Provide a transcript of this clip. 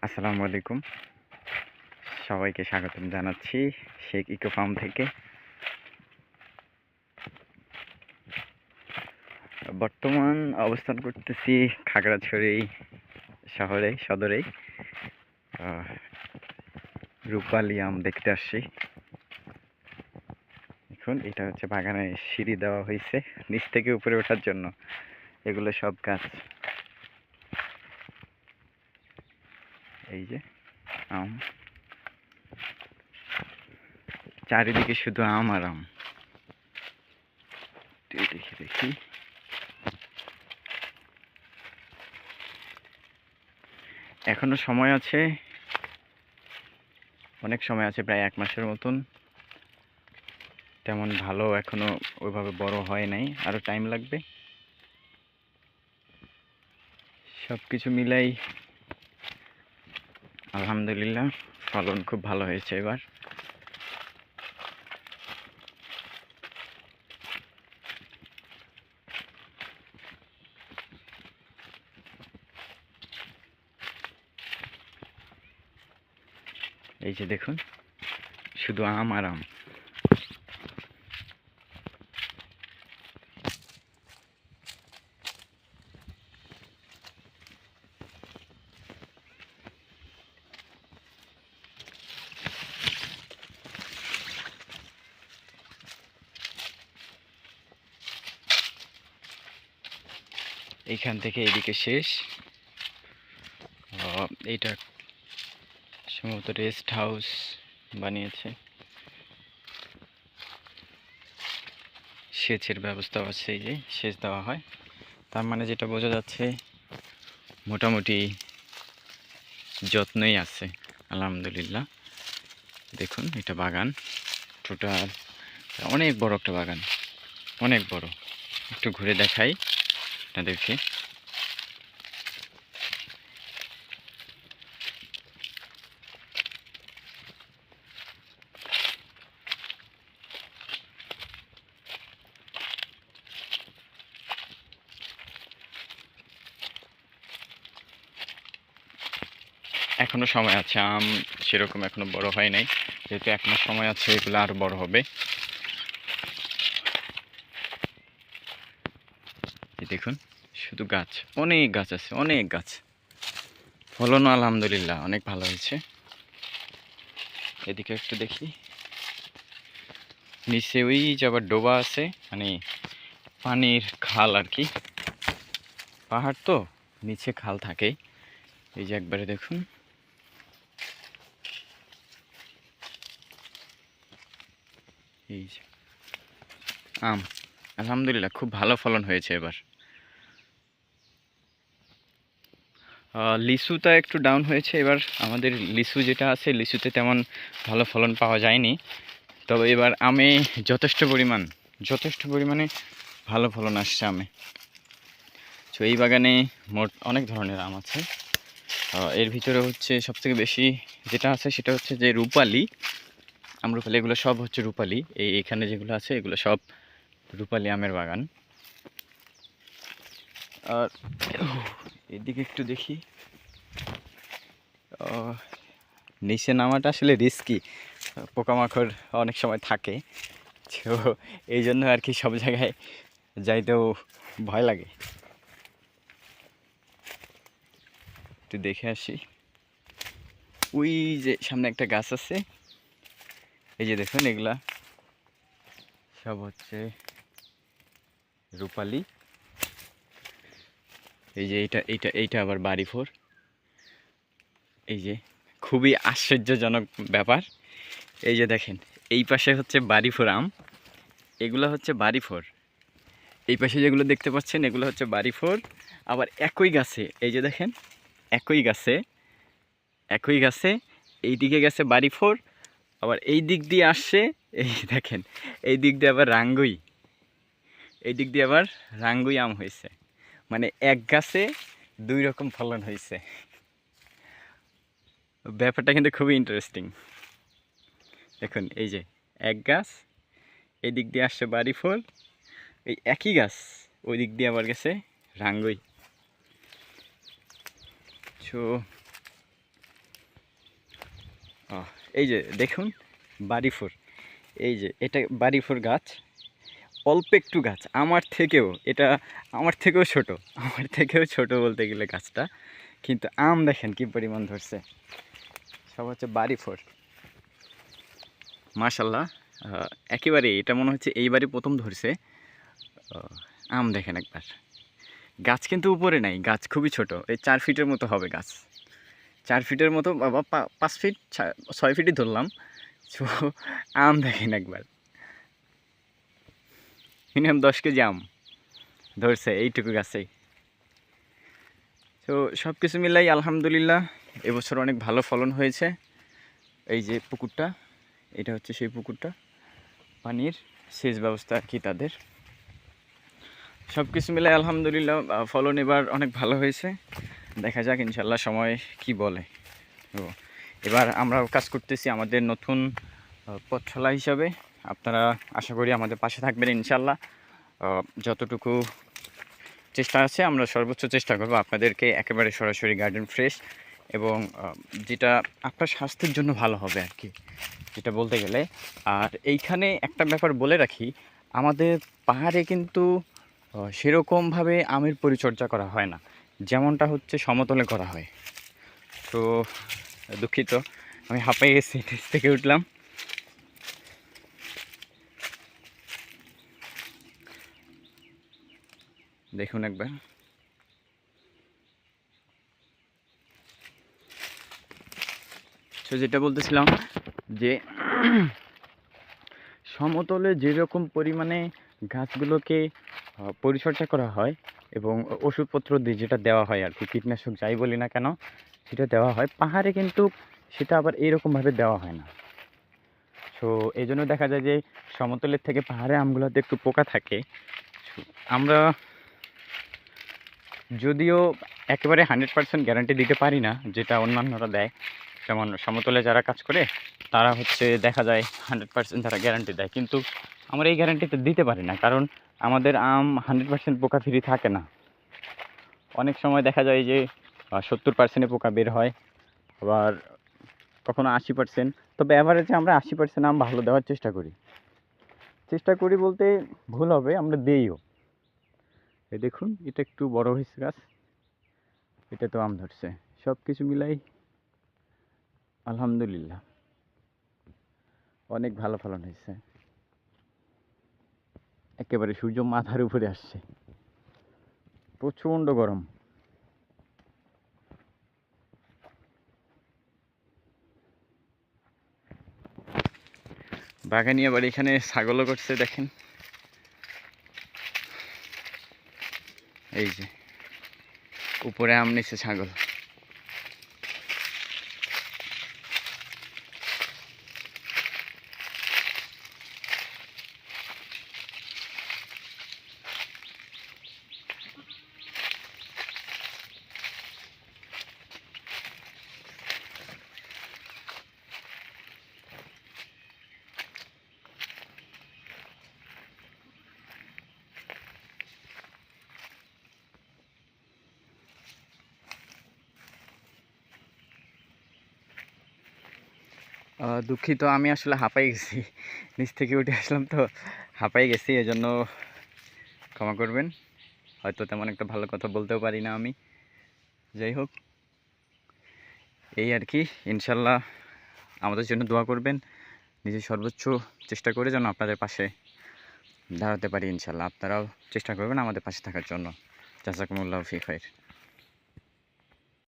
আসসালামু আলাইকুম। সবাইকে স্বাগতম জানাচ্ছি শেখ ইকো ফার্ম থেকে। বর্তমান অবস্থান করতেছি খাগড়াছড়ি সদরেই। রূপালি আম দেখতে আসছি। এখন এটা হচ্ছে বাগানে সিঁড়ি দেওয়া হয়েছে নিচ থেকে উপরে ওঠার জন্য। এগুলো সব গাছ। এই যে আম, চারিদিকে শুধু আম আর আম। দেখি এখনো সময় আছে, অনেক সময় আছে, প্রায় 1 মাসের মতন। তেমন ভালো এখনো ওইভাবে বড় হয় নাই, আরো টাইম লাগবে। সবকিছু মিলাই আলহামদুলিল্লাহ ফলন খুব ভালো হয়েছে এবার। এই যে দেখুন, শুধু আম আর আম। এইখান থেকে এদিকে শেষ। এইটা সম্ভবত রেস্ট হাউস বানিয়েছে। সেচের ব্যবস্থা আছে, এই যে সেচ দেওয়া হয়। তার মানে যেটা বোঝা যাচ্ছে মোটামুটি যত্নই আছে আলহামদুলিল্লাহ। দেখুন এটা বাগান, টোটাল অনেক বড় একটা বাগান, অনেক বড়। একটু ঘুরে দেখাই আপনাদেরকে। এখনো সময় আছে, আম সেরকম এখনো বড় হয় নাই, যেহেতু 1 মাস সময় আছে, এগুলো আরো বড় হবে। দেখুন শুধু গাছ, অনেক গাছ আছে, অনেক গাছ। ফলনও আলহামদুলিল্লাহ অনেক ভালো হয়েছে। এদিকে একটু দেখি, নিচে ওই যে আবার ডোবা আছে, মানে পানির খাল আর কি। পাহাড় তো, নিচে খাল থাকে। এই যে একবারে দেখুন, এই যে আম আলহামদুলিল্লাহ খুব ভালো ফলন হয়েছে এবার। লিচুটা একটু ডাউন হয়েছে এবার। আমাদের লিচু যেটা আছে, লিচুতে তেমন ভালো ফলন পাওয়া যায়নি। তবে এবার আমে যথেষ্ট পরিমাণে ভালো ফলন আসছে আমে। তো এই বাগানে মোট অনেক ধরনের আম আছে। এর ভিতরে হচ্ছে সবথেকে বেশি যেটা আছে সেটা হচ্ছে যে রূপালি, আমরুপালি, এগুলো সব হচ্ছে রূপালি। এখানে যেগুলো আছে এগুলো সব রূপালি আমের বাগান। আর এদিকে একটু দেখি, নিচে নামাটা আসলে রিস্কি, পোকামাকড় অনেক সময় থাকে, তো এই জন্য আর কি সব জায়গায় যাইতেও ভয় লাগে। একটু দেখে আসি। ওই যে সামনে একটা গাছ আছে, এই যে দেখুন, এগুলা সব হচ্ছে রূপালি। এই যে এইটা আবার বাড়ি ফোর। এই যে খুবই আশ্চর্যজনক ব্যাপার, এই যে দেখেন, এই পাশে হচ্ছে বাড়ি ফোর আম, এগুলো হচ্ছে বাড়ি ফোর। এই পাশে যেগুলো দেখতে পাচ্ছেন এগুলো হচ্ছে বাড়ি ফোর। আবার একই গাছে, এই যে দেখেন, একই গাছে এই দিকে গেছে বাড়ি ফোর, আবার এই দিক দিয়ে আসছে, এই দেখেন, এই দিক দিয়ে আবার রাঙ্গুই আম হয়েছে। মানে এক গাছে 2 রকম ফলন হয়েছে। ব্যাপারটা কিন্তু খুবই ইন্টারেস্টিং। দেখুন এই যে এক গাছ, এই দিক দিয়ে আসছে বাড়ি ফোর, এই একই গাছ ওই দিক দিয়ে আবার গেছে রাঙ্গুই। তো আহ, এই যে দেখুন বাড়িফোর, এই যে এটা বাড়িফোর গাছ, অল্প একটু গাছ, আমার থেকেও ছোট, বলতে গেলে গাছটা, কিন্তু আম দেখেন কি পরিমাণ ধরছে। সব হচ্ছে বাড়িফোর, মাশাল্লাহ। একেবারে এটা মনে হচ্ছে এইবারই প্রথম ধরছে। আহ, আম দেখেন একবার, গাছ কিন্তু উপরে নাই, গাছ খুবই ছোট, এই 4 ফিটের মতো হবে গাছ, 4 ফিটের মতো, বাবা 5 ফিট 6 ফিটই ধরলাম। তো আম দেখেন একবার, মিনিমাম 10 কেজি আম ধরছে এইটুকু গাছেই। তো সব কিছু মিলাই আলহামদুলিল্লাহ এবছর অনেক ভালো ফলন হয়েছে। এই যে পুকুরটা, এটা হচ্ছে সেই পুকুরটা, পানির সেচ ব্যবস্থা আর কি তাদের। সব কিছু মিলাই আলহামদুলিল্লাহ ফলন এবার অনেক ভালো হয়েছে। দেখা যাক ইনশাল্লাহ সময় কি বলে। তো এবার আমরাও কাজ করতেছি আমাদের নতুন পথচলা হিসাবে। আপনারা আশা করি আমাদের পাশে থাকবেন ইনশাল্লাহ। যতটুকু চেষ্টা আছে আমরা সর্বোচ্চ চেষ্টা করব আপনাদেরকে একেবারে সরাসরি গার্ডেন ফ্রেশ এবং যেটা আপনার স্বাস্থ্যের জন্য ভালো হবে আর কি, যেটা বলতে গেলে। আর এইখানে একটা ব্যাপার বলে রাখি, আমাদের পাহাড়ে কিন্তু সেরকমভাবে আমের পরিচর্যা করা হয় না, যেমনটা হচ্ছে সমতলে করা হয়। তো দুঃখিত, আমি হাঁপাই গেছি, নিচ থেকে উঠলাম। দেখুন একবার, তো যেটা বলতেছিলাম যে সমতলে যেরকম পরিমাণে গাছগুলোকে পরিচর্যা করা হয় এবং ওষুধপত্র দিয়ে যেটা দেওয়া হয় আর কি, কীটনাশক যাই বলি না কেন সেটা দেওয়া হয়, পাহাড়ে কিন্তু সেটা আবার এইরকমভাবে দেওয়া হয় না। সো এই জন্য দেখা যায় যে সমতলের থেকে পাহাড়ে আমগুলোতে একটু পোকা থাকে। আমরা যদিও একেবারে 100% গ্যারান্টি দিতে পারি না, যেটা অন্যান্যরা দেয়, যেমন সমতলে যারা কাজ করে তারা হচ্ছে দেখা যায় 100% তারা গ্যারান্টি দেয়, কিন্তু আমরা এই গ্যারান্টিতে দিতে পারি না, কারণ আমাদের আম 100% পোকা ফ্রি থাকে না। অনেক সময় দেখা যায় যে 70%-এ পোকা বের হয়, আবার কখনো 80%। তবে অ্যাভারেজে আমরা 80% আম ভালো দেওয়ার চেষ্টা করি বলতে ভুল হবে, আমরা দিইও। এই দেখুন এটা একটু বড় হয়েছে গাছ, এটা তো আম ধরছে। সব কিছু মিলাই আলহামদুলিল্লাহ অনেক ভালো ফলন হয়েছে। একেবারে সূর্য মাথার উপরে আসছে, প্রচণ্ড গরম। বাগানি আবার এখানে ছাগলও করছে দেখেন, এই যে উপরে আম নিচ্ছে ছাগল। দুঃখিত, আমি আসলে হাঁপাই গেছি, নিচ থেকে উঠে আসলাম তো হাঁপাই গেছি, এজন্য ক্ষমা করবেন। হয়তো তেমন একটা ভালো কথা বলতেও পারি না আমি। যাই হোক, এই আর কি। ইনশাল্লাহ আমাদের জন্য দোয়া করবেন, নিজের সর্বোচ্চ চেষ্টা করে যেন আপনাদের পাশে দাঁড়াতে পারি। ইনশাল্লাহ আপনারাও চেষ্টা করবেন আমাদের পাশে থাকার জন্য। জাযাকুমুল্লাহু ফি খাইর।